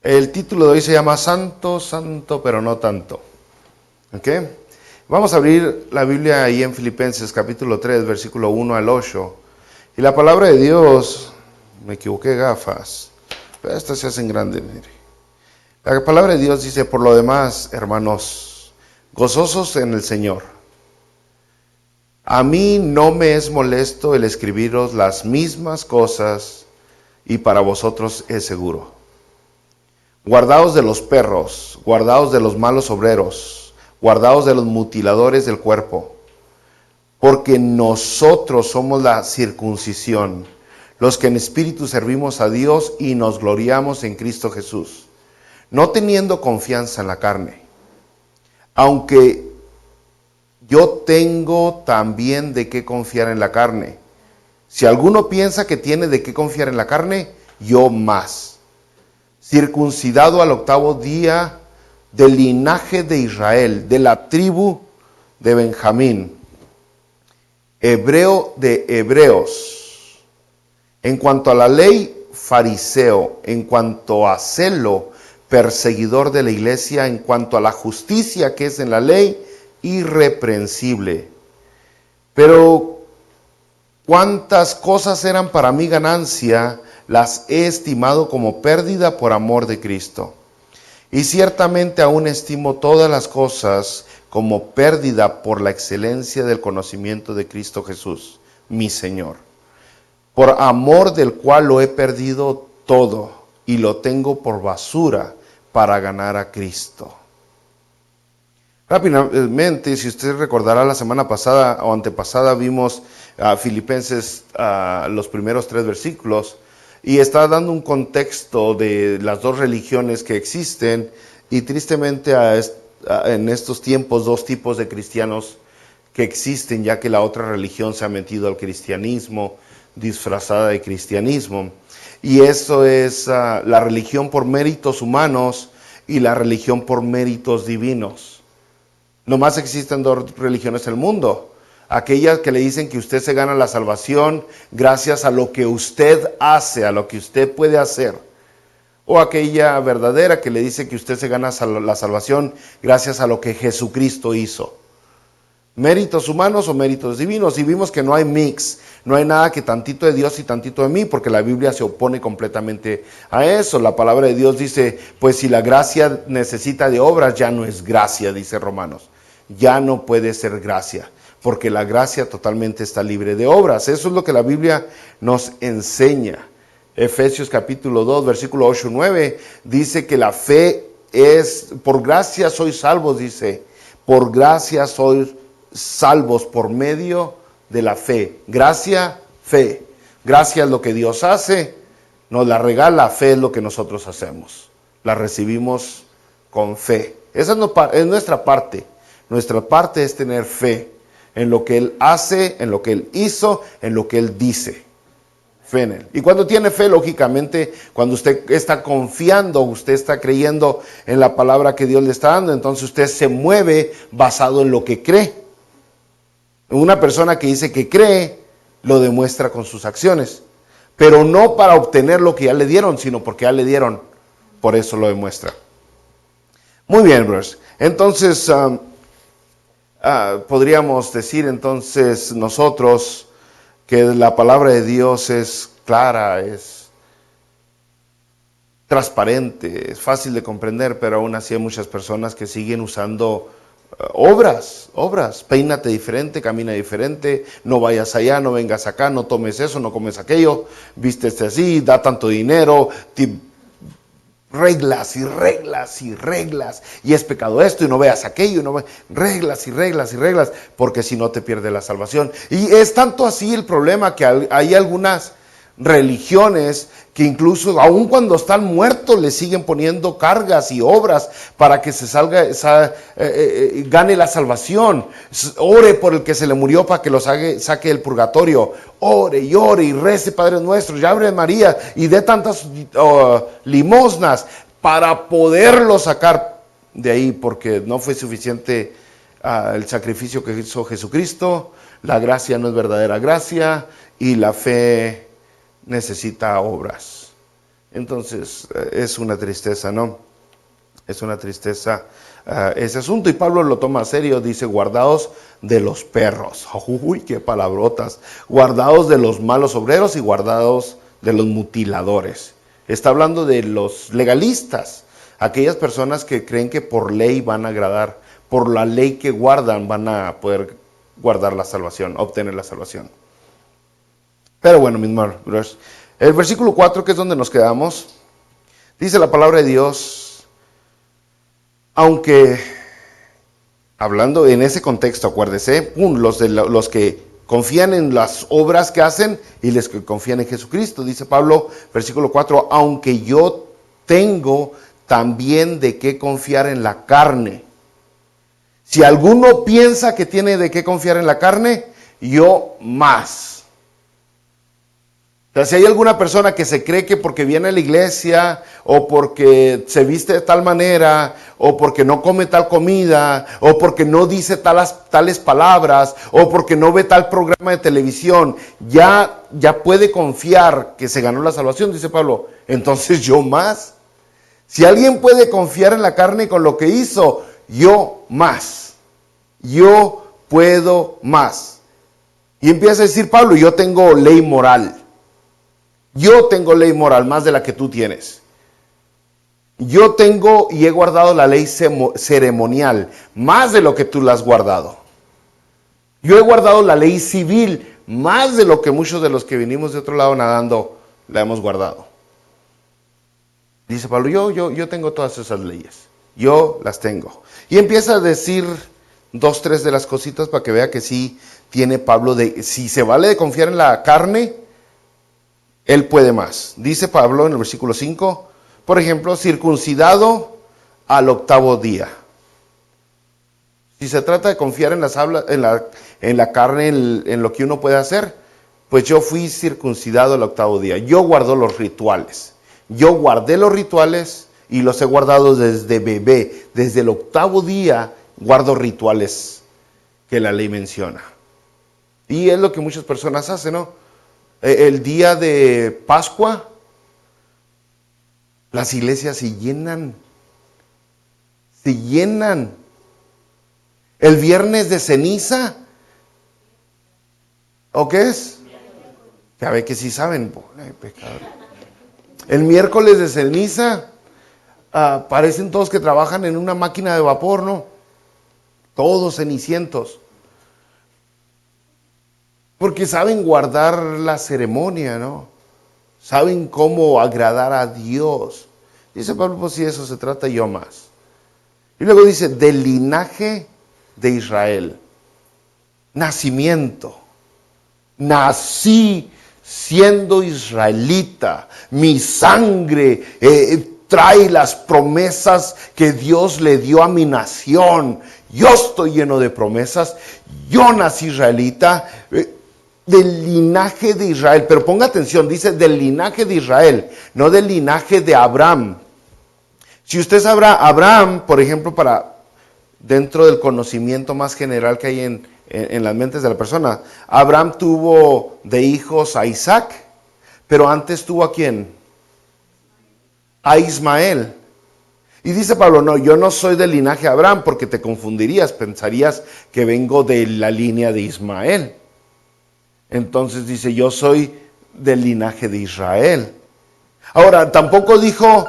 El título de hoy se llama Santo, Santo, pero no tanto. ¿Ok? Vamos a abrir la Biblia ahí en Filipenses capítulo 3, versículo 1 al 8. Y la palabra de Dios, me equivoqué gafas, pero estas se hacen grandes, mire. La palabra de Dios dice: por lo demás, hermanos, gozosos en el Señor. A mí no me es molesto el escribiros las mismas cosas, y para vosotros es seguro. Guardaos de los perros, guardaos de los malos obreros, guardaos de los mutiladores del cuerpo, porque nosotros somos la circuncisión, los que en espíritu servimos a Dios y nos gloriamos en Cristo Jesús, no teniendo confianza en la carne, aunque yo tengo también de qué confiar en la carne. Si alguno piensa que tiene de qué confiar en la carne, yo más. Circuncidado al 8º día, del linaje de Israel, de la tribu de Benjamín, hebreo de hebreos, en cuanto a la ley, fariseo, en cuanto a celo, perseguidor de la iglesia, en cuanto a la justicia que es en la ley, irreprensible. Pero cuántas cosas eran para mí ganancia, las he estimado como pérdida por amor de Cristo. Y ciertamente aún estimo todas las cosas como pérdida por la excelencia del conocimiento de Cristo Jesús, mi Señor, por amor del cual lo he perdido todo y lo tengo por basura para ganar a Cristo. Rápidamente, si usted recordará, la semana pasada o antepasada vimos Filipenses, los primeros 3 versículos, y está dando un contexto de las dos religiones que existen, y tristemente en estos tiempos 2 tipos de cristianos que existen, ya que la otra religión se ha metido al cristianismo, disfrazada de cristianismo, y eso es la religión por méritos humanos y la religión por méritos divinos. Nomás existen 2 religiones en el mundo. Aquellas que le dicen que usted se gana la salvación gracias a lo que usted hace, a lo que usted puede hacer. O aquella verdadera que le dice que usted se gana la salvación gracias a lo que Jesucristo hizo. Méritos humanos o méritos divinos. Y vimos que no hay mix, no hay nada que tantito de Dios y tantito de mí, porque la Biblia se opone completamente a eso. La palabra de Dios dice, pues si la gracia necesita de obras, ya no es gracia, dice Romanos. Ya no puede ser gracia, porque la gracia totalmente está libre de obras. Eso es lo que la Biblia nos enseña. Efesios capítulo 2, versículo 8 y 9, dice que la fe es, por gracia sois salvos, dice, por gracia sois salvos por medio de la fe. Gracia, fe. Gracia es lo que Dios hace, nos la regala. Fe es lo que nosotros hacemos. La recibimos con fe. Esa es nuestra parte. Nuestra parte es tener fe en lo que Él hace, en lo que Él hizo, en lo que Él dice. Fe en Él. Y cuando tiene fe, lógicamente, cuando usted está confiando, usted está creyendo en la palabra que Dios le está dando, entonces usted se mueve basado en lo que cree. Una persona que dice que cree, lo demuestra con sus acciones. Pero no para obtener lo que ya le dieron, sino porque ya le dieron. Por eso lo demuestra. Muy bien, brothers. Entonces, podríamos decir entonces nosotros que la palabra de Dios es clara, es transparente, es fácil de comprender, pero aún así hay muchas personas que siguen usando obras, peínate diferente, camina diferente, no vayas allá, no vengas acá, no tomes eso, no comes aquello, vístete así, da tanto dinero, reglas y reglas y reglas, y es pecado esto y no veas aquello, reglas y reglas y reglas, porque si no te pierde la salvación. Y es tanto así el problema que hay algunas religiones que incluso aun cuando están muertos le siguen poniendo cargas y obras para que gane la salvación. Ore por el que se le murió para que lo saque del purgatorio. Ore y rece Padre Nuestro, y Ave María, y dé tantas limosnas para poderlo sacar de ahí, porque no fue suficiente el sacrificio que hizo Jesucristo. La gracia no es verdadera gracia y la fe necesita obras. Entonces, es una tristeza, ¿no? Es una tristeza ese asunto. Y Pablo lo toma a serio, dice, guardaos de los perros. Uy, qué palabrotas. Guardaos de los malos obreros y guardaos de los mutiladores. Está hablando de los legalistas, aquellas personas que creen que por ley van a agradar, por la ley que guardan van a poder guardar la salvación, obtener la salvación. Pero bueno, mis hermanos, el versículo 4, que es donde nos quedamos, dice la palabra de Dios, aunque, hablando en ese contexto, acuérdese, los que confían en las obras que hacen y los que confían en Jesucristo, dice Pablo, versículo 4, aunque yo tengo también de qué confiar en la carne. Si alguno piensa que tiene de qué confiar en la carne, yo más. O sea, si hay alguna persona que se cree que porque viene a la iglesia, o porque se viste de tal manera, o porque no come tal comida, o porque no dice tales palabras, o porque no ve tal programa de televisión, ya puede confiar que se ganó la salvación, dice Pablo, entonces yo más. Si alguien puede confiar en la carne con lo que hizo, yo más. Yo puedo más. Y empieza a decir Pablo, yo tengo ley moral. Yo tengo ley moral más de la que tú tienes. Yo tengo y he guardado la ley ceremonial más de lo que tú la has guardado. Yo he guardado la ley civil más de lo que muchos de los que vinimos de otro lado nadando la hemos guardado. Dice Pablo, yo tengo todas esas leyes. Yo las tengo. Y empieza a decir 2, 3 de las cositas para que vea que sí tiene Pablo si se vale de confiar en la carne, él puede más. Dice Pablo en el versículo 5, por ejemplo, circuncidado al 8º día. Si se trata de confiar en la carne, en lo que uno puede hacer, pues yo fui circuncidado al 8º día. Yo guardo los rituales. Yo guardé los rituales y los he guardado desde bebé. Desde el 8º día guardo rituales que la ley menciona. Y es lo que muchas personas hacen, ¿no? El día de Pascua, las iglesias se llenan. Se llenan. El viernes de ceniza, ¿o qué es? Ya ve que sí saben, pecador. El miércoles de ceniza, parecen todos que trabajan en una máquina de vapor, ¿no? Todos cenicientos. Porque saben guardar la ceremonia, ¿no? Saben cómo agradar a Dios. Dice Pablo, pues si eso se trata, yo más. Y luego dice, del linaje de Israel. Nacimiento. Nací siendo israelita. Mi sangre trae las promesas que Dios le dio a mi nación. Yo estoy lleno de promesas. Yo nací israelita. Del linaje de Israel, pero ponga atención, dice del linaje de Israel, no del linaje de Abraham. Si usted sabrá, Abraham, por ejemplo, dentro del conocimiento más general que hay en las mentes de la persona, Abraham tuvo de hijos a Isaac, pero antes tuvo ¿a quién? A Ismael. Y dice Pablo, no, yo no soy del linaje de Abraham porque te confundirías, pensarías que vengo de la línea de Ismael. Entonces dice, yo soy del linaje de Israel. Ahora, tampoco dijo,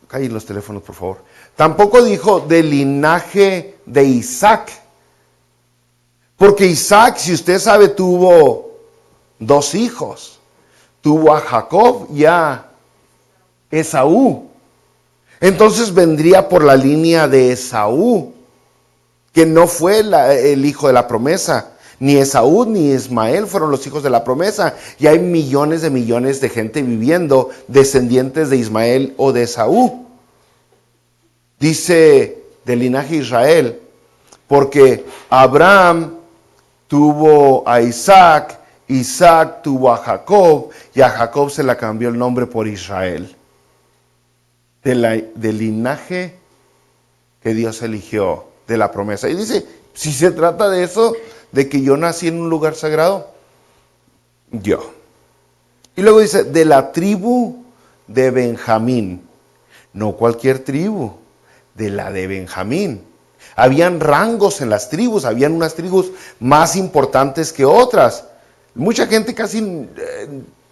callen los teléfonos por favor, tampoco dijo del linaje de Isaac. Porque Isaac, si usted sabe, tuvo 2 hijos. Tuvo a Jacob y a Esaú. Entonces vendría por la línea de Esaú, que no fue el hijo de la promesa. Ni Esaú ni Ismael fueron los hijos de la promesa. Y hay millones de gente viviendo descendientes de Ismael o de Esaú. Dice del linaje de Israel, porque Abraham tuvo a Isaac, Isaac tuvo a Jacob, y a Jacob se le cambió el nombre por Israel. Del linaje que Dios eligió, de la promesa. Y dice, si se trata de eso, de que yo nací en un lugar sagrado, yo. Y luego dice, de la tribu de Benjamín. No cualquier tribu, de la de Benjamín. Habían rangos en las tribus, habían unas tribus más importantes que otras. Mucha gente casi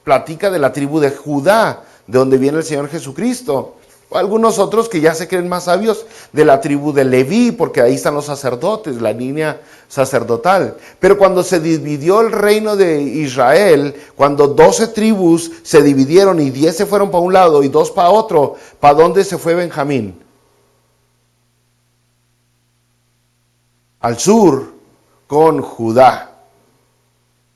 platica de la tribu de Judá, de donde viene el Señor Jesucristo. Algunos otros que ya se creen más sabios, de la tribu de Leví, porque ahí están los sacerdotes, la línea sacerdotal. Pero cuando se dividió el reino de Israel, cuando 12 tribus se dividieron y 10 se fueron para un lado y 2 para otro, ¿para dónde se fue Benjamín? Al sur, con Judá.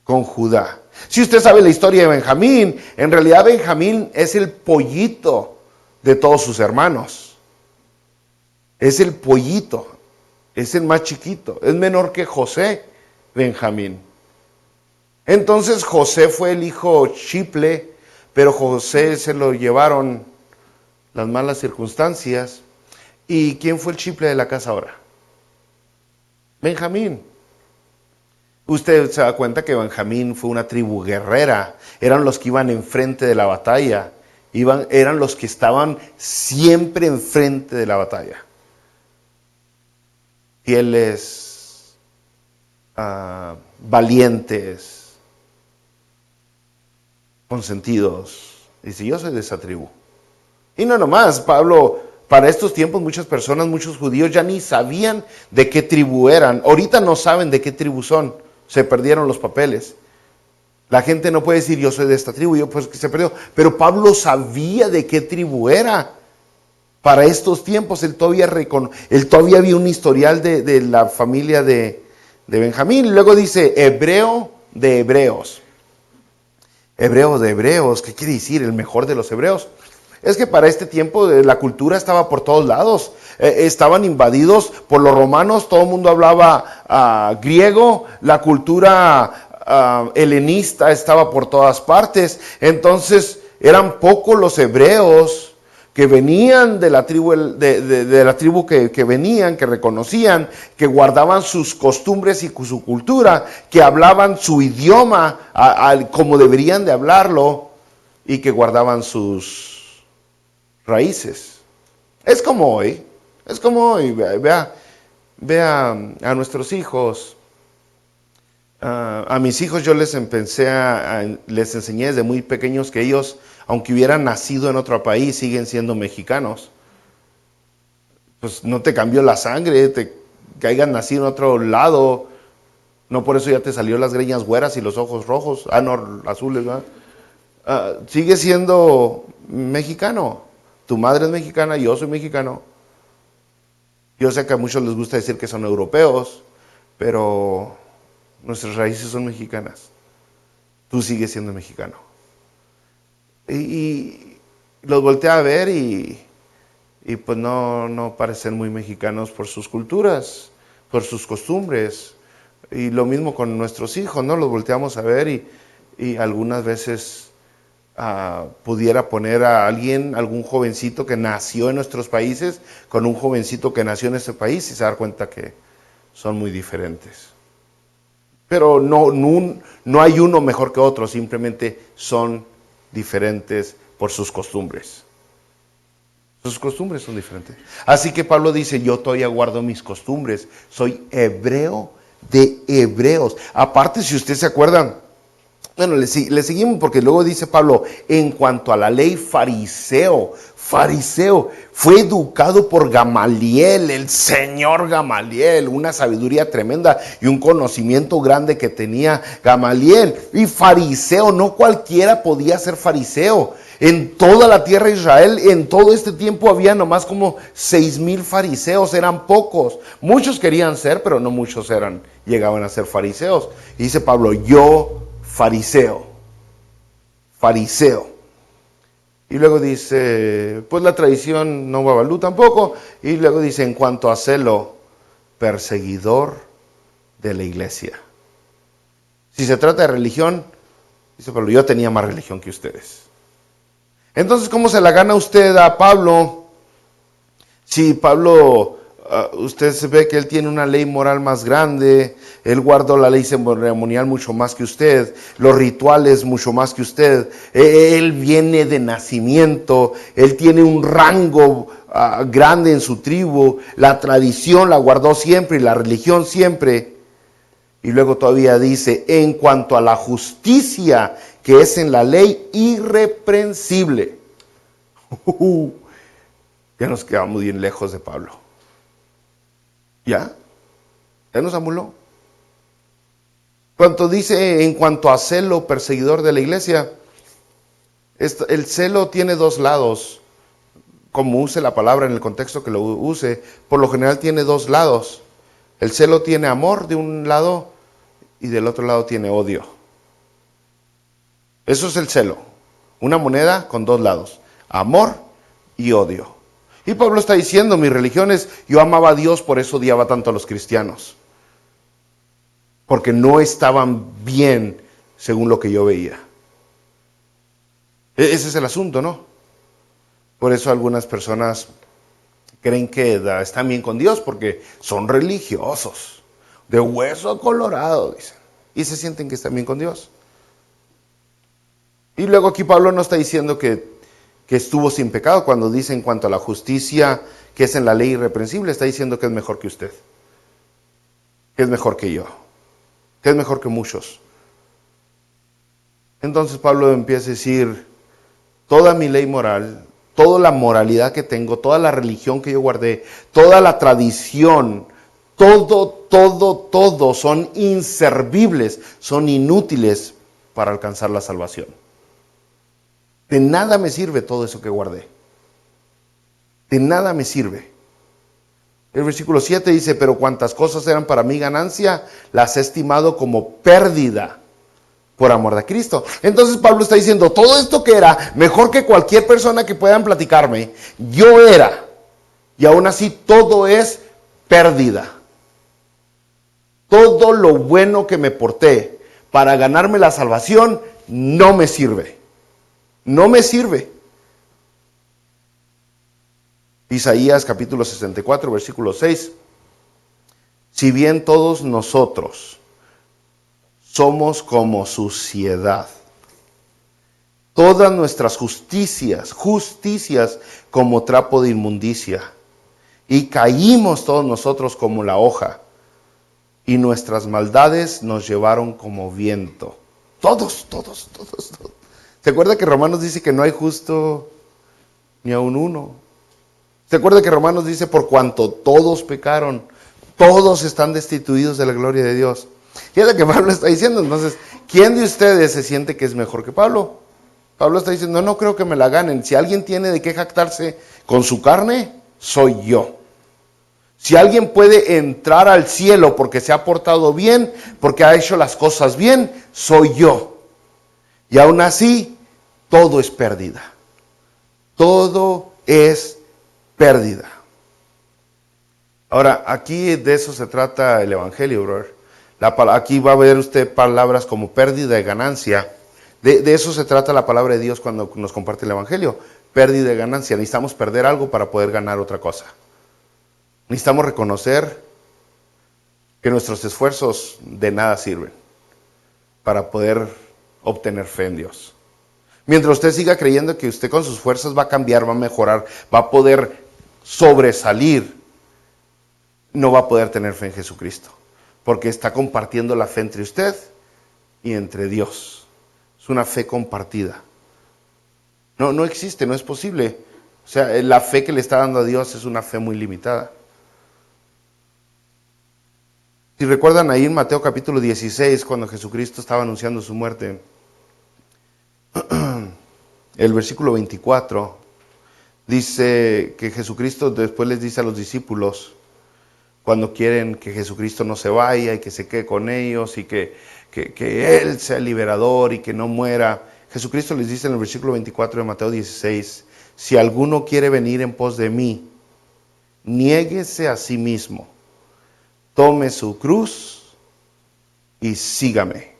Con Judá. Si usted sabe la historia de Benjamín, en realidad Benjamín es el pollito de todos sus hermanos. Es el pollito, es el más chiquito, es menor que José, Benjamín. Entonces José fue el hijo chiple, pero José se lo llevaron las malas circunstancias. ¿Y quién fue el chiple de la casa ahora? Benjamín. Usted se da cuenta que Benjamín fue una tribu guerrera, eran los que iban enfrente de la batalla. Eran los que estaban siempre enfrente de la batalla. Fieles, valientes, consentidos. Dice, yo soy de esa tribu. Y no nomás, Pablo, para estos tiempos muchas personas, muchos judíos ya ni sabían de qué tribu eran. Ahorita no saben de qué tribu son, se perdieron los papeles. La gente no puede decir, yo soy de esta tribu, yo pues que se perdió. Pero Pablo sabía de qué tribu era. Para estos tiempos, él todavía había un historial de la familia de Benjamín. Luego dice, hebreo de hebreos. Hebreo de hebreos, ¿qué quiere decir? El mejor de los hebreos. Es que para este tiempo la cultura estaba por todos lados. Estaban invadidos por los romanos, todo el mundo hablaba griego, la cultura helenista estaba por todas partes. Entonces eran pocos los hebreos que venían de la tribu, de la tribu que venían, que reconocían, que guardaban sus costumbres y su cultura, que hablaban su idioma como deberían de hablarlo y que guardaban sus raíces. Es como hoy. Vea a nuestros hijos. A mis hijos yo les enseñé desde muy pequeños que ellos, aunque hubieran nacido en otro país, siguen siendo mexicanos. Pues no te cambió la sangre, que hayan nacido en otro lado, no por eso ya te salió las greñas güeras y los ojos rojos, no, azules, ¿verdad? Sigue siendo mexicano. Tu madre es mexicana, yo soy mexicano. Yo sé que a muchos les gusta decir que son europeos, pero nuestras raíces son mexicanas. Tú sigues siendo mexicano. Y los volteé a ver y pues no parecen muy mexicanos por sus culturas, por sus costumbres. Y lo mismo con nuestros hijos, ¿no? Los volteamos a ver y algunas veces pudiera poner a algún jovencito que nació en nuestros países con un jovencito que nació en este país y se dar cuenta que son muy diferentes. Pero no hay uno mejor que otro, simplemente son diferentes por sus costumbres. Sus costumbres son diferentes. Así que Pablo dice, yo todavía guardo mis costumbres, soy hebreo de hebreos. Aparte, si ustedes se acuerdan, bueno, le seguimos porque luego dice Pablo, en cuanto a la ley, fariseo, fue educado por Gamaliel, el señor Gamaliel, una sabiduría tremenda y un conocimiento grande que tenía Gamaliel. Y fariseo, no cualquiera podía ser fariseo. En toda la tierra de Israel, en todo este tiempo había nomás como 6,000 fariseos, eran pocos. Muchos querían ser, pero no muchos llegaban a ser fariseos. Y dice Pablo, yo fariseo. Y luego dice, pues la tradición no babalú tampoco. Y luego dice, en cuanto a celo, perseguidor de la iglesia. Si se trata de religión, dice Pablo, yo tenía más religión que ustedes. Entonces, ¿cómo se la gana usted a Pablo? Si Pablo usted se ve que él tiene una ley moral más grande, él guardó la ley ceremonial mucho más que usted, los rituales mucho más que usted, él viene de nacimiento, él tiene un rango grande en su tribu, la tradición la guardó siempre y la religión siempre. Y luego todavía dice, en cuanto a la justicia que es en la ley, irreprensible. Ya nos quedamos bien lejos de Pablo. ¿Ya? ¿Ya nos amuló? Cuando dice en cuanto a celo perseguidor de la iglesia, el celo tiene dos lados. Como use la palabra en el contexto que lo use, por lo general tiene dos lados. El celo tiene amor de un lado y del otro lado tiene odio. Eso es el celo. Una moneda con dos lados. Amor y odio. Y Pablo está diciendo, mis religiones, yo amaba a Dios, por eso odiaba tanto a los cristianos. Porque no estaban bien según lo que yo veía. Ese es el asunto, ¿no? Por eso algunas personas creen que están bien con Dios porque son religiosos, de hueso colorado, dicen. Y se sienten que están bien con Dios. Y luego aquí Pablo no está diciendo que estuvo sin pecado, cuando dice en cuanto a la justicia que es en la ley irreprensible, está diciendo que es mejor que usted, que es mejor que yo, que es mejor que muchos. Entonces Pablo empieza a decir, toda mi ley moral, toda la moralidad que tengo, toda la religión que yo guardé, toda la tradición, todo son inservibles, son inútiles para alcanzar la salvación. De nada me sirve todo eso que guardé. De nada me sirve. El versículo 7 dice, pero cuantas cosas eran para mí ganancia, las he estimado como pérdida por amor de Cristo. Entonces Pablo está diciendo, todo esto que era mejor que cualquier persona que puedan platicarme, yo era. Y aún así todo es pérdida. Todo lo bueno que me porté para ganarme la salvación no me sirve. No me sirve. Isaías capítulo 64, versículo 6. Si bien todos nosotros somos como suciedad, todas nuestras justicias como trapo de inmundicia, y caímos todos nosotros como la hoja, y nuestras maldades nos llevaron como viento. Todos. ¿Se acuerda que Romanos dice que no hay justo ni aun uno? ¿Se acuerda que Romanos dice por cuanto todos pecaron, todos están destituidos de la gloria de Dios? Y es lo que Pablo está diciendo. Entonces, ¿quién de ustedes se siente que es mejor que Pablo? Pablo está diciendo, no creo que me la ganen. Si alguien tiene de qué jactarse con su carne, soy yo. Si alguien puede entrar al cielo porque se ha portado bien, porque ha hecho las cosas bien, soy yo. Y aún así, todo es pérdida. Todo es pérdida. Ahora, aquí de eso se trata el Evangelio, brother. Aquí va a ver usted palabras como pérdida y ganancia. De eso se trata la palabra de Dios cuando nos comparte el Evangelio. Pérdida y ganancia. Necesitamos perder algo para poder ganar otra cosa. Necesitamos reconocer que nuestros esfuerzos de nada sirven para poder obtener fe en Dios. Mientras usted siga creyendo que usted con sus fuerzas va a cambiar, va a mejorar, va a poder sobresalir, no va a poder tener fe en Jesucristo, porque está compartiendo la fe entre usted y entre Dios. Es una fe compartida. No existe, no es posible. O sea, la fe que le está dando a Dios es una fe muy limitada. Si recuerdan ahí en Mateo capítulo 16, cuando Jesucristo estaba anunciando su muerte, el versículo 24, dice que Jesucristo después les dice a los discípulos, cuando quieren que Jesucristo no se vaya y que se quede con ellos y que Él sea el liberador y que no muera, Jesucristo les dice en el versículo 24 de Mateo 16, si alguno quiere venir en pos de mí, niéguese a sí mismo, tome su cruz y sígame.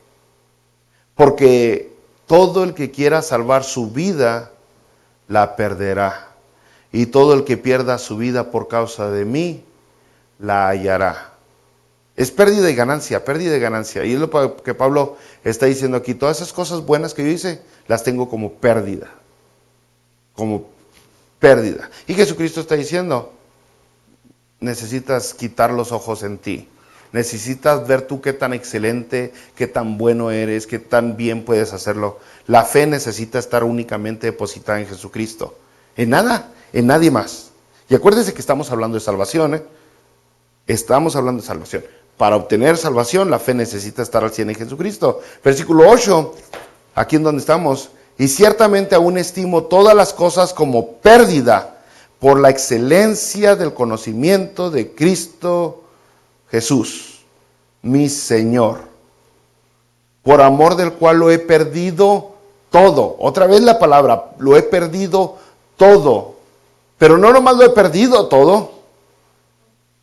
Porque todo el que quiera salvar su vida, la perderá. Y todo el que pierda su vida por causa de mí, la hallará. Es pérdida y ganancia, pérdida y ganancia. Y es lo que Pablo está diciendo aquí. Todas esas cosas buenas que yo hice, las tengo como pérdida. Como pérdida. Y Jesucristo está diciendo, necesitas quitar los ojos en ti. Necesitas ver tú qué tan excelente, qué tan bueno eres, qué tan bien puedes hacerlo. La fe necesita estar únicamente depositada en Jesucristo. En nada, en nadie más. Y acuérdense que estamos hablando de salvación, ¿eh? Estamos hablando de salvación. Para obtener salvación, la fe necesita estar al 100 en Jesucristo. Versículo 8, aquí en donde estamos. Y ciertamente aún estimo todas las cosas como pérdida por la excelencia del conocimiento de Cristo Jesús, mi Señor, por amor del cual lo he perdido todo. Otra vez la palabra, lo he perdido todo. Pero no nomás lo he perdido todo.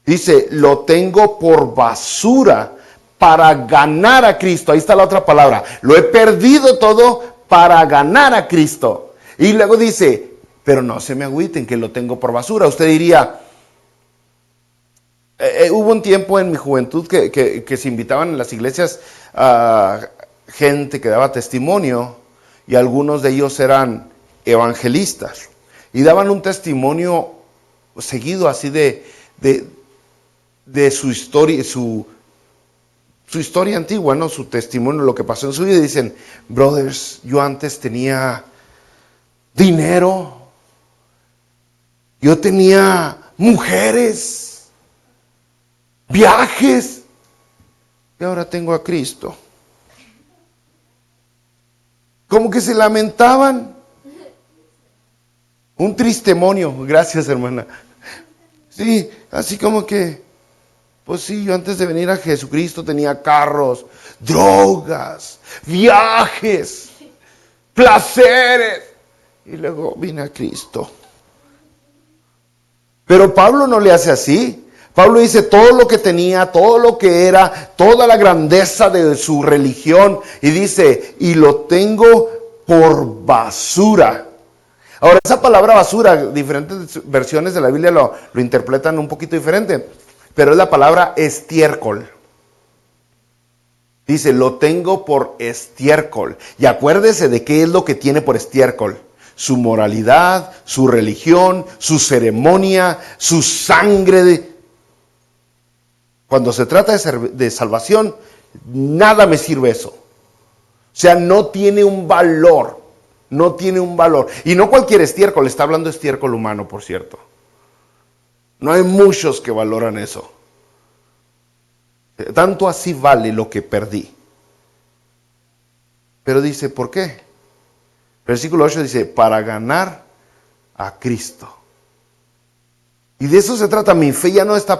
Dice, lo tengo por basura para ganar a Cristo. Ahí está la otra palabra. Lo he perdido todo para ganar a Cristo. Y luego dice, pero no se me agüiten que lo tengo por basura. Usted diría, hubo un tiempo en mi juventud que se invitaban en las iglesias a gente que daba testimonio, y algunos de ellos eran evangelistas y daban un testimonio seguido así de su historia, su historia antigua, ¿no? Su testimonio, lo que pasó en su vida. Y dicen, brothers, yo antes tenía dinero, yo tenía mujeres, viajes, y ahora tengo a Cristo. Como que se lamentaban. Un tristemonio. Gracias, hermana. Sí, así como que, pues sí, yo antes de venir a Jesucristo tenía carros, drogas, viajes, placeres, y luego vine a Cristo. Pero Pablo no le hace así. Pablo dice todo lo que tenía, todo lo que era, toda la grandeza de su religión, y dice, y lo tengo por basura. Ahora, esa palabra basura, diferentes versiones de la Biblia lo interpretan un poquito diferente, pero es la palabra estiércol. Dice, lo tengo por estiércol. Y acuérdese de qué es lo que tiene por estiércol. Su moralidad, su religión, su ceremonia, su sangre. Cuando se trata de salvación, nada me sirve eso. O sea, no tiene un valor. No tiene un valor. Y no cualquier estiércol, está hablando de estiércol humano, por cierto. No hay muchos que valoran eso. Tanto así vale lo que perdí. Pero dice, ¿por qué? Versículo 8 dice, para ganar a Cristo. Y de eso se trata. Mi fe ya no está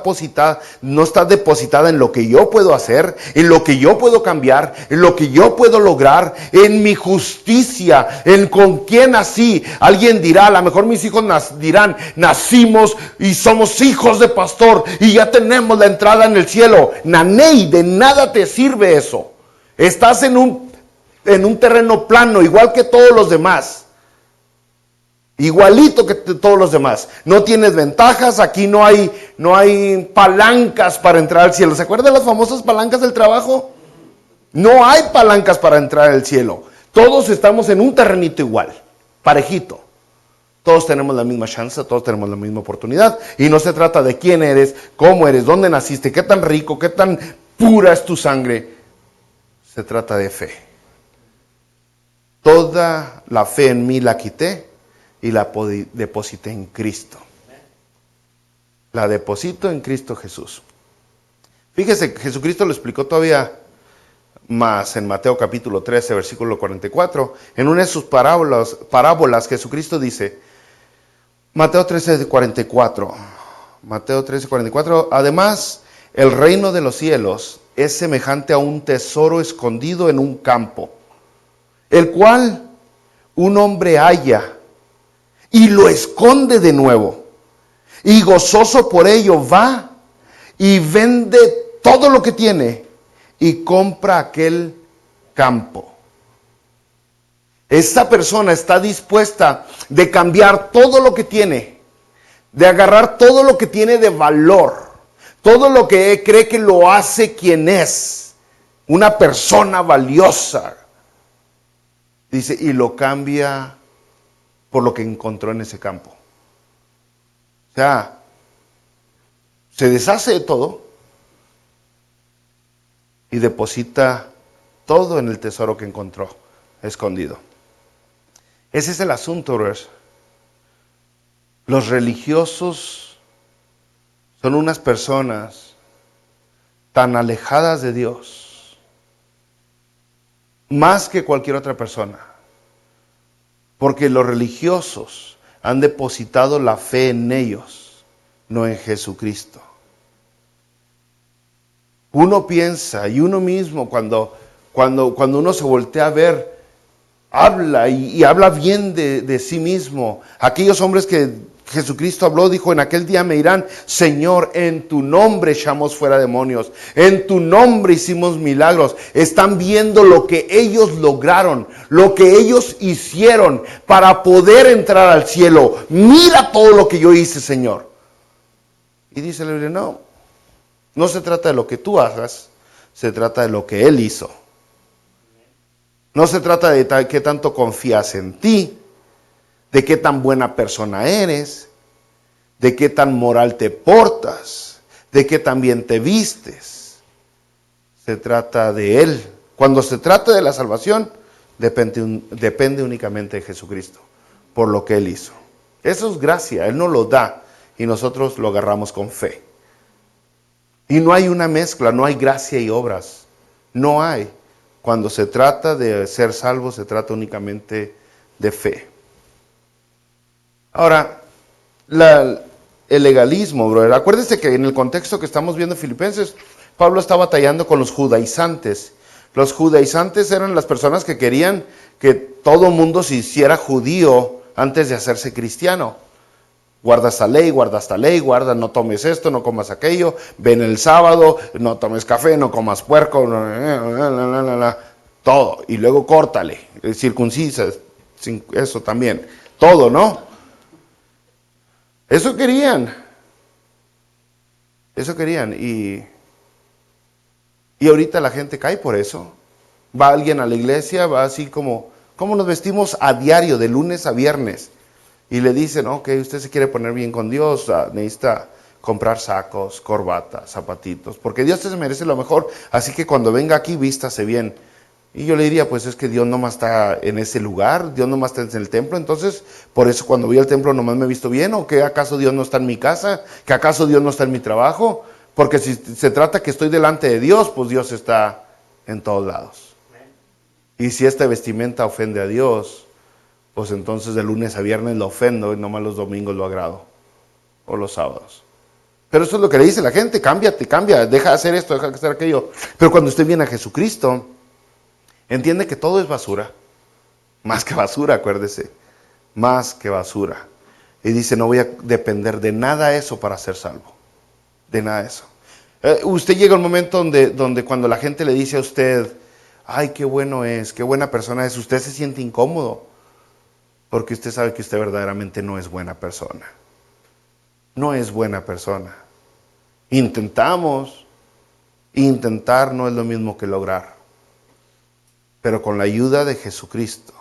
depositada en lo que yo puedo hacer, en lo que yo puedo cambiar, en lo que yo puedo lograr, en mi justicia, en con quién nací. Alguien dirá, a lo mejor mis hijos dirán, nacimos y somos hijos de pastor y ya tenemos la entrada en el cielo. Naney, de nada te sirve eso. Estás en un terreno plano, igual que todos los demás. Igualito que todos los demás. No tienes ventajas, aquí no hay palancas para entrar al cielo. ¿Se acuerdan de las famosas palancas del trabajo? No hay palancas para entrar al cielo. Todos estamos en un terrenito igual, parejito. Todos tenemos la misma chance, todos tenemos la misma oportunidad. Y no se trata de quién eres, cómo eres, dónde naciste, qué tan rico, qué tan pura es tu sangre. Se trata de fe. Toda la fe en mí la quité y la deposité en Cristo. La deposito en Cristo Jesús. Fíjese, Jesucristo lo explicó todavía más en Mateo capítulo 13, versículo 44. En una de sus parábolas, Jesucristo dice, Mateo 13, 44. Mateo 13, 44. Además, el reino de los cielos es semejante a un tesoro escondido en un campo, el cual un hombre halla y lo esconde de nuevo, y gozoso por ello va y vende todo lo que tiene y compra aquel campo. Esa persona está dispuesta de cambiar todo lo que tiene, de agarrar todo lo que tiene de valor, todo lo que cree que lo hace quien es, una persona valiosa. Dice, y lo cambia por lo que encontró en ese campo. O sea, se deshace de todo y deposita todo en el tesoro que encontró escondido. Ese es el asunto, brothers. Los religiosos son unas personas tan alejadas de Dios, más que cualquier otra persona, porque los religiosos han depositado la fe en ellos, no en Jesucristo. Uno piensa, y uno mismo cuando uno se voltea a ver, habla y habla bien de sí mismo. Aquellos hombres que Jesucristo habló, dijo, en aquel día me dirán, Señor, en tu nombre echamos fuera demonios, en tu nombre hicimos milagros. Están viendo lo que ellos lograron, lo que ellos hicieron para poder entrar al cielo. Mira todo lo que yo hice, Señor. Y dice la Biblia, no se trata de lo que tú hagas, se trata de lo que Él hizo. No se trata de qué tanto confías en ti, de qué tan buena persona eres, de qué tan moral te portas, de qué tan bien te vistes. Se trata de Él. Cuando se trata de la salvación, depende únicamente de Jesucristo, por lo que Él hizo. Eso es gracia, Él nos lo da y nosotros lo agarramos con fe. Y no hay una mezcla, no hay gracia y obras, no hay. Cuando se trata de ser salvo, se trata únicamente de fe. Ahora, el legalismo, brother. Acuérdense que en el contexto que estamos viendo en Filipenses, Pablo está batallando con los judaizantes. Los judaizantes eran las personas que querían que todo mundo se hiciera judío antes de hacerse cristiano. Guarda esta ley, guarda, no tomes esto, no comas aquello, ven el sábado, no tomes café, no comas puerco, todo. Y luego córtale, circuncisa, eso también, todo, ¿no? Eso querían. Y ahorita la gente cae por eso. Va alguien a la iglesia, va así como nos vestimos a diario, de lunes a viernes. Y le dicen, ok, usted se quiere poner bien con Dios, necesita comprar sacos, corbatas, zapatitos, porque Dios te merece lo mejor, así que cuando venga aquí, vístase bien. Y yo le diría, pues es que Dios nomás está en ese lugar, Dios nomás está en el templo, entonces, por eso cuando voy al templo nomás me he visto bien, ¿o que acaso Dios no está en mi casa? ¿Que acaso Dios no está en mi trabajo? Porque si se trata que estoy delante de Dios, pues Dios está en todos lados. Y si esta vestimenta ofende a Dios, pues entonces de lunes a viernes lo ofendo y nomás los domingos lo agrado, o los sábados. Pero eso es lo que le dice la gente, cambia, deja de hacer esto, deja de hacer aquello. Pero cuando usted viene a Jesucristo, entiende que todo es basura, más que basura, acuérdese, más que basura. Y dice, no voy a depender de nada de eso para ser salvo, de nada de eso. Usted llega a un momento donde cuando la gente le dice a usted, ay, qué bueno es, qué buena persona es, usted se siente incómodo. Porque usted sabe que usted verdaderamente no es buena persona. No es buena persona. Intentamos. Intentar no es lo mismo que lograr. Pero con la ayuda de Jesucristo,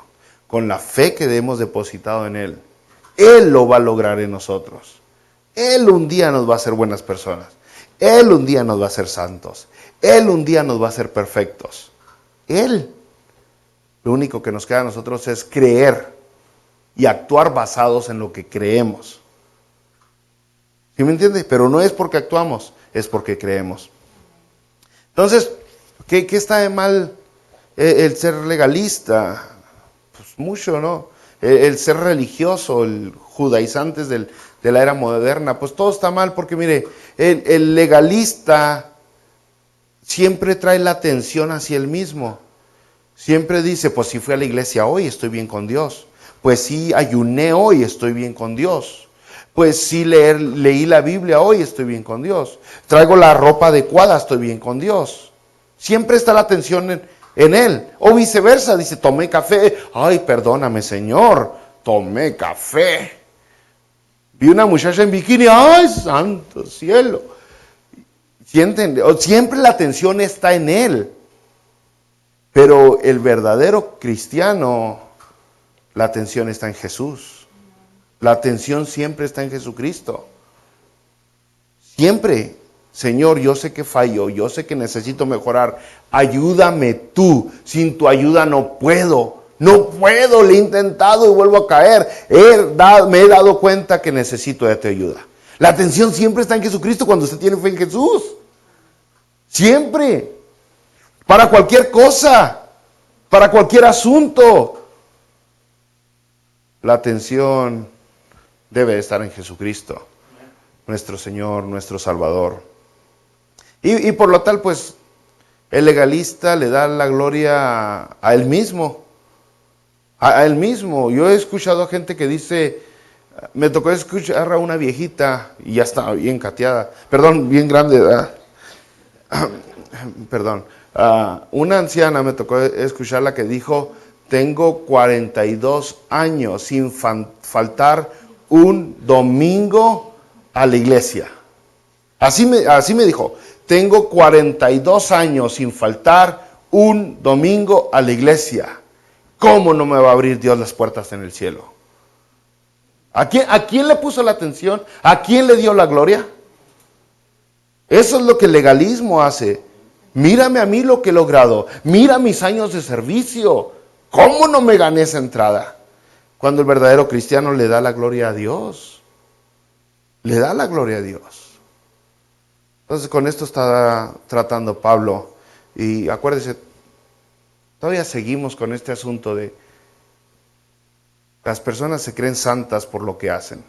con la fe que hemos depositado en Él, Él lo va a lograr en nosotros. Él un día nos va a hacer buenas personas. Él un día nos va a hacer santos. Él un día nos va a hacer perfectos. Él. Lo único que nos queda a nosotros es creer y actuar basados en lo que creemos. ¿Sí me entiende? Pero no es porque actuamos, es porque creemos. Entonces, ¿qué está de mal el ser legalista? Pues mucho, ¿no? El ser religioso, el judaizantes de la era moderna, pues todo está mal porque mire, el legalista siempre trae la atención hacia él mismo. Siempre dice, pues si fui a la iglesia hoy, estoy bien con Dios. Pues sí, ayuné hoy, estoy bien con Dios. Pues sí, leí la Biblia hoy, estoy bien con Dios. Traigo la ropa adecuada, estoy bien con Dios. Siempre está la atención en Él. O viceversa, dice, tomé café. Ay, perdóname, Señor, tomé café. Vi una muchacha en bikini, ay, santo cielo. ¿Sienten? Siempre la atención está en Él. Pero el verdadero cristiano, la atención está en Jesús. La atención siempre está en Jesucristo. Siempre. Señor, yo sé que fallo, yo sé que necesito mejorar. Ayúdame tú. Sin tu ayuda no puedo. No puedo, le he intentado y vuelvo a caer. Me he dado cuenta que necesito de tu ayuda. La atención siempre está en Jesucristo cuando usted tiene fe en Jesús. Siempre. Para cualquier cosa. Para cualquier asunto. La atención debe estar en Jesucristo. Nuestro Señor, nuestro Salvador. Y por lo tal, pues, el legalista le da la gloria a él mismo. A él mismo. Yo he escuchado a gente que dice, me tocó escuchar a una viejita, y ya estaba bien cateada, perdón, bien grande, ¿verdad? Perdón. Una anciana me tocó escucharla que dijo, tengo 42 años sin faltar un domingo a la iglesia. Así me dijo, tengo 42 años sin faltar un domingo a la iglesia. ¿Cómo no me va a abrir Dios las puertas en el cielo? ¿A quién le puso la atención? ¿A quién le dio la gloria? Eso es lo que el legalismo hace. Mírame a mí lo que he logrado. Mira mis años de servicio. ¿Cómo no me gané esa entrada? Cuando el verdadero cristiano le da la gloria a Dios. Le da la gloria a Dios. Entonces con esto está tratando Pablo. Y acuérdese, todavía seguimos con este asunto de las personas se creen santas por lo que hacen.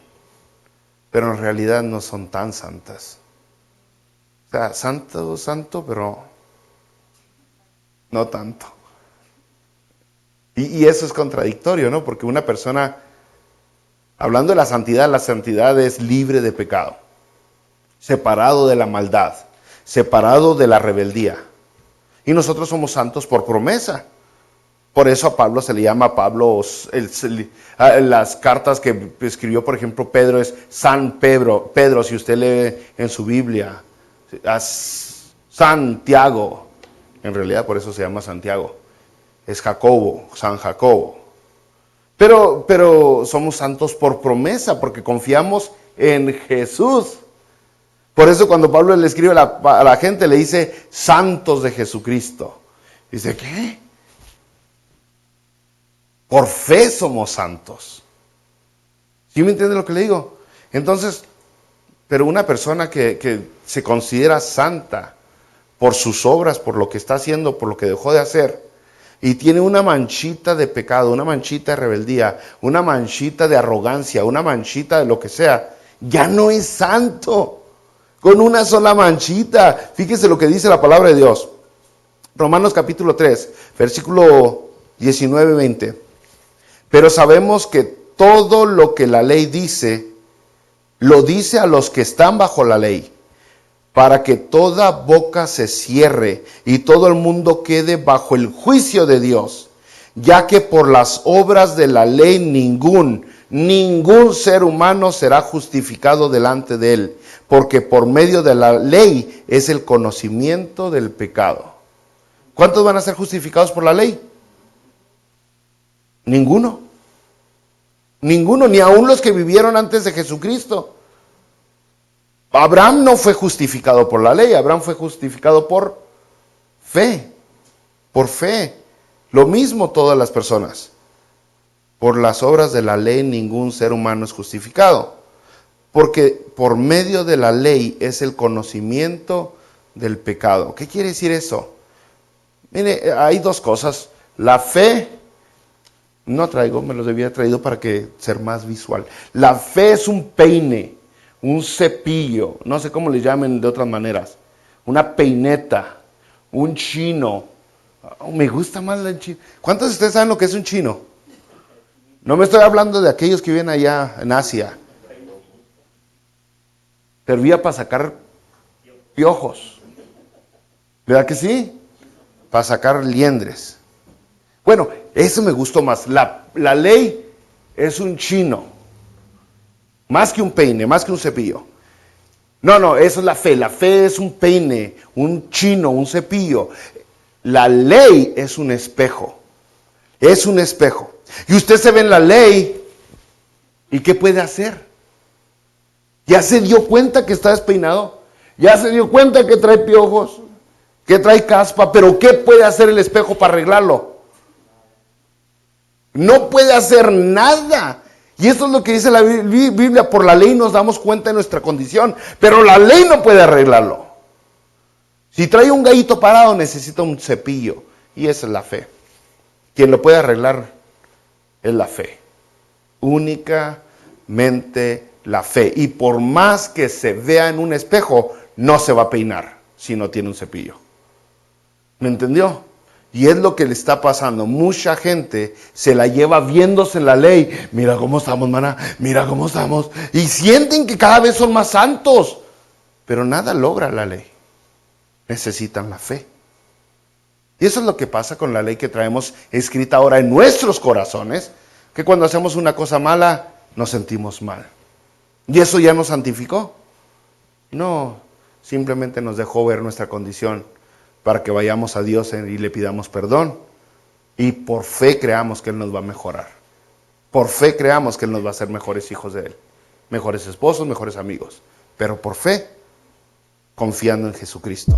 Pero en realidad no son tan santas. O sea, santo, pero no tanto. Y eso es contradictorio, ¿no? Porque una persona, hablando de la santidad es libre de pecado, separado de la maldad, separado de la rebeldía. Y nosotros somos santos por promesa. Por eso a Pablo se le llama las cartas que escribió, por ejemplo, Pedro es San Pedro. Pedro, si usted lee en su Biblia, Santiago, en realidad por eso se llama Santiago, es Jacobo, San Jacobo. Pero somos santos por promesa, porque confiamos en Jesús. Por eso cuando Pablo le escribe a la gente, le dice santos de Jesucristo. Dice, ¿qué? Por fe somos santos. ¿Sí me entiende lo que le digo? Entonces, pero una persona que se considera santa por sus obras, por lo que está haciendo, por lo que dejó de hacer, y tiene una manchita de pecado, una manchita de rebeldía, una manchita de arrogancia, una manchita de lo que sea, ya no es santo. Con una sola manchita. Fíjese lo que dice la palabra de Dios. Romanos capítulo 3, versículo 19-20. Pero sabemos que todo lo que la ley dice, lo dice a los que están bajo la ley, para que toda boca se cierre y todo el mundo quede bajo el juicio de Dios, ya que por las obras de la ley ningún ser humano será justificado delante de él, porque por medio de la ley es el conocimiento del pecado. ¿Cuántos van a ser justificados por la ley? Ninguno. Ninguno, ni aun los que vivieron antes de Jesucristo. Abraham no fue justificado por la ley, Abraham fue justificado por fe. Por fe. Lo mismo todas las personas. Por las obras de la ley ningún ser humano es justificado. Porque por medio de la ley es el conocimiento del pecado. ¿Qué quiere decir eso? Mire, hay dos cosas. La fe, no traigo, me los debía traído para que ser más visual. La fe es un peine, un cepillo, no sé cómo le llamen de otras maneras. Una peineta, un chino. Me gusta más el chino. ¿Cuántos de ustedes saben lo que es un chino? No me estoy hablando de aquellos que viven allá en Asia. Servía para sacar piojos. ¿Verdad que sí? Para sacar liendres. Bueno, eso me gustó más. La ley es un chino. Más que un peine, más que un cepillo. No, eso es la fe. La fe es un peine, un chino, un cepillo. La ley es un espejo. Es un espejo. Y usted se ve en la ley, ¿y qué puede hacer? ¿Ya se dio cuenta que está despeinado? ¿Ya se dio cuenta que trae piojos? ¿Que trae caspa? ¿Pero qué puede hacer el espejo para arreglarlo? No puede hacer nada. Y esto es lo que dice la Biblia. Por la ley nos damos cuenta de nuestra condición, pero la ley no puede arreglarlo. Si trae un gallito parado, necesita un cepillo. Y esa es la fe. Quien lo puede arreglar es la fe. Únicamente la fe. Y por más que se vea en un espejo, no se va a peinar si no tiene un cepillo. ¿Me entendió? Y es lo que le está pasando. Mucha gente se la lleva viéndose en la ley. Mira cómo estamos, maná. Mira cómo estamos. Y sienten que cada vez son más santos. Pero nada logra la ley. Necesitan la fe. Y eso es lo que pasa con la ley que traemos escrita ahora en nuestros corazones. Que cuando hacemos una cosa mala, nos sentimos mal. ¿Y eso ya nos santificó? No, simplemente nos dejó ver nuestra condición para que vayamos a Dios y le pidamos perdón. Y por fe creamos que Él nos va a mejorar. Por fe creamos que Él nos va a hacer mejores hijos de Él. Mejores esposos, mejores amigos. Pero por fe, confiando en Jesucristo.